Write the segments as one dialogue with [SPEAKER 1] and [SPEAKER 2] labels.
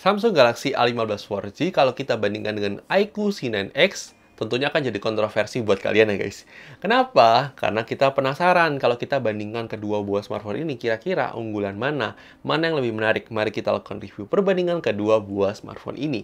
[SPEAKER 1] Samsung Galaxy A15 4G kalau kita bandingkan dengan iQOO C9X, tentunya akan jadi kontroversi buat kalian ya guys. Kenapa? Karena kita penasaran kalau kita bandingkan kedua buah smartphone ini, kira-kira unggulan mana? Mana yang lebih menarik? Mari kita lakukan review perbandingan kedua buah smartphone ini.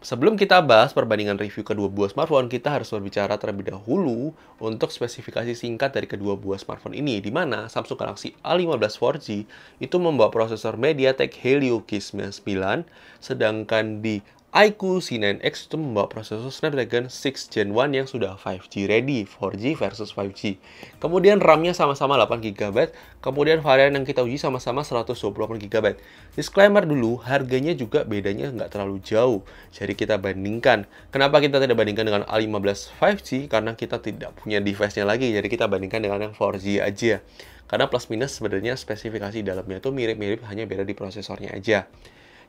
[SPEAKER 1] Sebelum kita bahas perbandingan review kedua buah smartphone, kita harus berbicara terlebih dahulu untuk spesifikasi singkat dari kedua buah smartphone ini, di mana Samsung Galaxy A15 4G itu membawa prosesor MediaTek Helio G99, sedangkan di iQOO C9X itu membawa prosesor Snapdragon 6 Gen 1 yang sudah 5G ready, 4G versus 5G. Kemudian RAM-nya sama-sama 8GB, kemudian varian yang kita uji sama-sama 128GB. Disclaimer dulu, harganya juga bedanya nggak terlalu jauh. Jadi kita bandingkan. Kenapa kita tidak bandingkan dengan A15 5G? Karena kita tidak punya device-nya lagi, jadi kita bandingkan dengan yang 4G aja. Karena plus minus sebenarnya spesifikasi dalamnya itu mirip-mirip, hanya beda di prosesornya aja.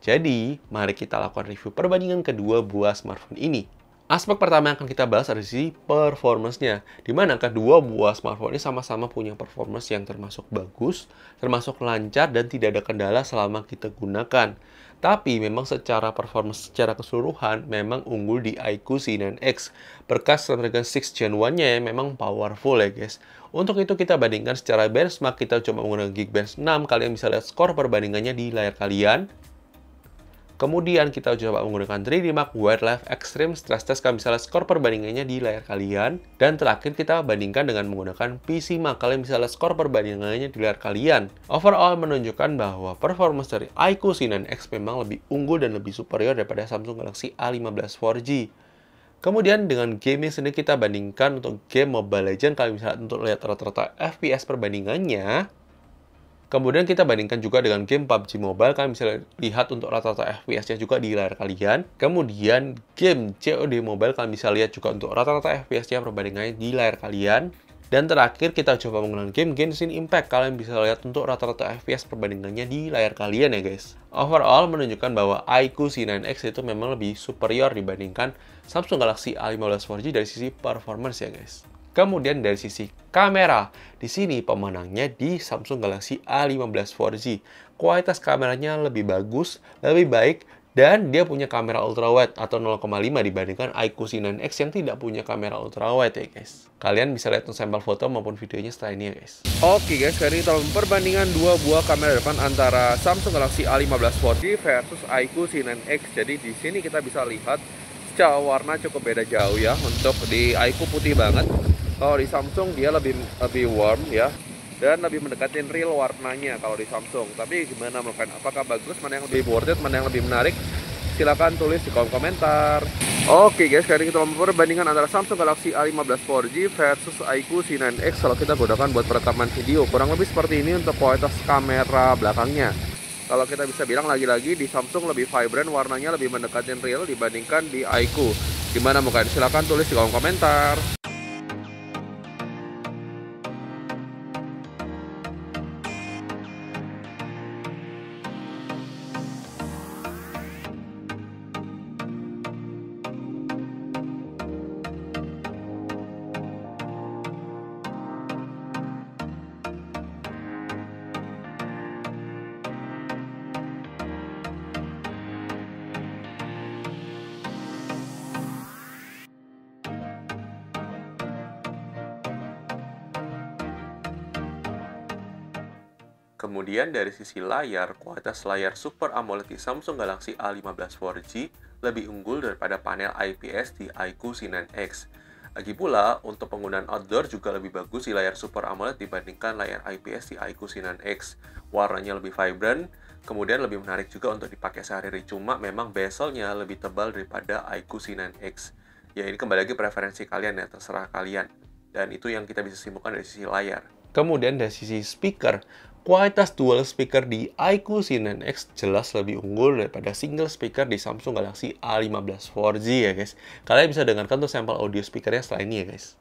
[SPEAKER 1] Jadi, mari kita lakukan review perbandingan kedua buah smartphone ini. Aspek pertama yang akan kita bahas adalah sisi performance-nya, di mana kedua buah smartphone ini sama-sama punya performance yang termasuk bagus, termasuk lancar, dan tidak ada kendala selama kita gunakan. Tapi memang secara performance secara keseluruhan memang unggul di iQOO C9X. Berkas Snapdragon 6 Gen 1-nya memang powerful ya guys. Untuk itu kita bandingkan secara benchmark, kita coba menggunakan Geekbench 6, kalian bisa lihat skor perbandingannya di layar kalian. Kemudian kita coba menggunakan 3D Mark Wildlife Extreme Stress Test, kalian bisa lihat skor perbandingannya di layar kalian. Dan terakhir kita bandingkan dengan menggunakan PC Mark, kalian bisa lihat skor perbandingannya di layar kalian. Overall menunjukkan bahwa performance dari iQOO C9X memang lebih unggul dan lebih superior daripada Samsung Galaxy A15 4G. Kemudian dengan gaming sendiri kita bandingkan untuk game Mobile Legends, kalian bisa untuk lihat rata-rata FPS perbandingannya. Kemudian kita bandingkan juga dengan game PUBG Mobile, kalian bisa lihat untuk rata-rata FPS-nya juga di layar kalian. Kemudian game COD Mobile, kalian bisa lihat juga untuk rata-rata FPS-nya perbandingannya di layar kalian. Dan terakhir kita coba menggunakan game Genshin Impact, kalian bisa lihat untuk rata-rata FPS perbandingannya di layar kalian ya guys. Overall menunjukkan bahwa iQOO C9X itu memang lebih superior dibandingkan Samsung Galaxy A15 4G dari sisi performance ya guys. Kemudian dari sisi kamera, di sini pemenangnya di Samsung Galaxy A15 4G. Kualitas kameranya lebih bagus, lebih baik, dan dia punya kamera ultrawide atau 0,5 dibandingkan iQOO C9X yang tidak punya kamera ultrawide ya guys. Kalian bisa lihat sampel foto maupun videonya setelah ini ya guys. Oke guys, sekarang kita perbandingan dua buah kamera depan antara Samsung Galaxy A15 4G versus iQOO C9X. Jadi di sini kita bisa lihat secara warna cukup beda jauh ya. Untuk di iQOO putih banget. Kalau di Samsung dia lebih warm ya, dan lebih mendekatin real warnanya kalau di Samsung. Tapi gimana menurut kalian? Apakah bagus? Mana yang lebih worth it? Mana yang lebih menarik? Silahkan tulis di kolom komentar. Oke guys, sekarang kita perbandingan antara Samsung Galaxy A15 4G versus iQOO C9X kalau kita gunakan buat perekaman video. Kurang lebih seperti ini untuk kualitas kamera belakangnya. Kalau kita bisa bilang lagi-lagi di Samsung lebih vibrant, warnanya lebih mendekatin real dibandingkan di iQOO. Gimana menurut kalian? Silahkan tulis di kolom komentar. Kemudian dari sisi layar, kualitas layar Super AMOLED di Samsung Galaxy A15 4G lebih unggul daripada panel IPS di iQOO C9X. Lagi pula, untuk penggunaan outdoor juga lebih bagus di layar Super AMOLED dibandingkan layar IPS di iQOO C9X. Warnanya lebih vibrant, kemudian lebih menarik juga untuk dipakai sehari-hari. Cuma memang bezelnya lebih tebal daripada iQOO C9X. Ya ini kembali lagi preferensi kalian ya, terserah kalian. Dan itu yang kita bisa simpulkan dari sisi layar. Kemudian dari sisi speaker, kualitas dual speaker di iQOO C9X jelas lebih unggul daripada single speaker di Samsung Galaxy A15 4G ya guys. Kalian bisa dengarkan tuh sampel audio speakernya setelah ini ya guys.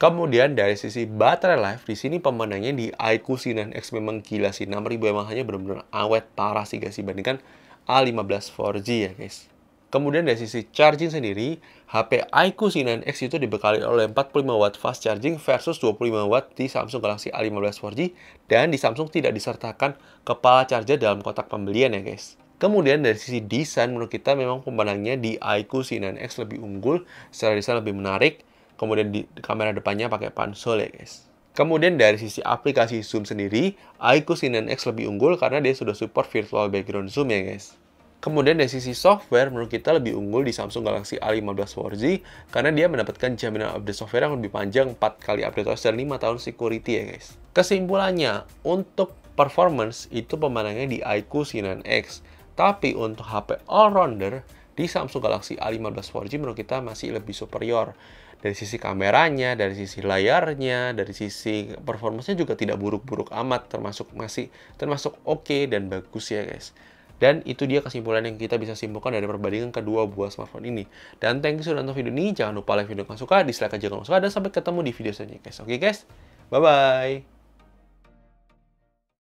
[SPEAKER 1] Kemudian dari sisi baterai life, di sini pemenangnya di iQOO C9X memang gila sih. 6000 mAh-nya benar-benar awet parah sih guys dibandingkan A15 4G ya guys. Kemudian dari sisi charging sendiri, HP iQOO C9X itu dibekali oleh 45 watt fast charging versus 25 watt di Samsung Galaxy A15 4G, dan di Samsung tidak disertakan kepala charger dalam kotak pembelian ya guys. Kemudian dari sisi desain, menurut kita memang pemenangnya di iQOO C9X lebih unggul, secara desain lebih menarik. Kemudian di kamera depannya pakai pansol ya guys. Kemudian dari sisi aplikasi zoom sendiri, iQOO C9X lebih unggul karena dia sudah support virtual background zoom ya guys. Kemudian dari sisi software, menurut kita lebih unggul di Samsung Galaxy A15 4G karena dia mendapatkan jaminan update software yang lebih panjang, 4 kali update OS dan 5 tahun security ya guys. Kesimpulannya, untuk performance itu pemenangnya di iQOO C9X. Tapi untuk HP all-rounder di Samsung Galaxy A15 4G menurut kita masih lebih superior. Dari sisi kameranya, dari sisi layarnya, dari sisi performanya juga tidak buruk-buruk amat, termasuk oke dan bagus ya guys. Dan itu dia kesimpulan yang kita bisa simpulkan dari perbandingan kedua buah smartphone ini. Dan thank you sudah nonton video ini, jangan lupa like video kalau suka, dislike aja kalau suka, dan sampai ketemu di video selanjutnya guys. Oke guys, bye-bye!